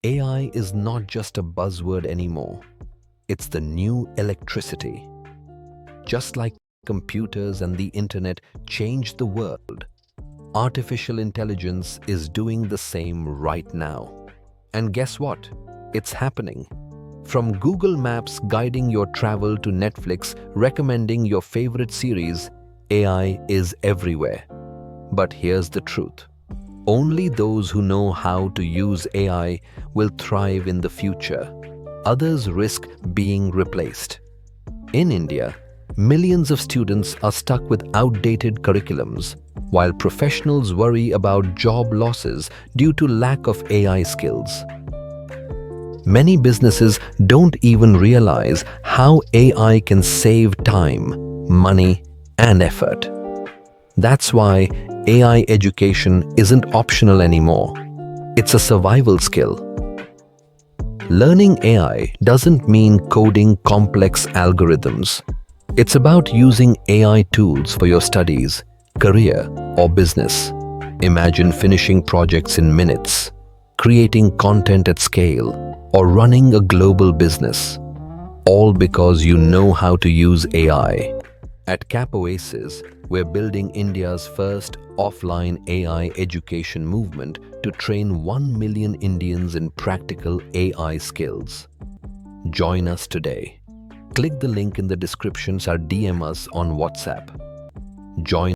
AI is not just a buzzword anymore. It's the new electricity. Just like computers and the internet changed the world, artificial intelligence is doing the same right now. And guess what? It's happening. From Google Maps guiding your travel to Netflix recommending your favorite series, AI is everywhere. But here's the truth. Only those who know how to use AI will thrive in the future. Others risk being replaced. In India, millions of students are stuck with outdated curriculums, while professionals worry about job losses due to lack of AI skills. Many businesses don't even realize how AI can save time, money, and effort. That's why AI education isn't optional anymore. It's a survival skill. Learning AI doesn't mean coding complex algorithms. It's about using AI tools for your studies, career, or business. Imagine finishing projects in minutes, creating content at scale, or running a global business, all because you know how to use AI. At CapOasis, we're building India's first offline AI education movement to train 1 million Indians in practical AI skills. Join us today. Click the link in the description or DM us on WhatsApp. Join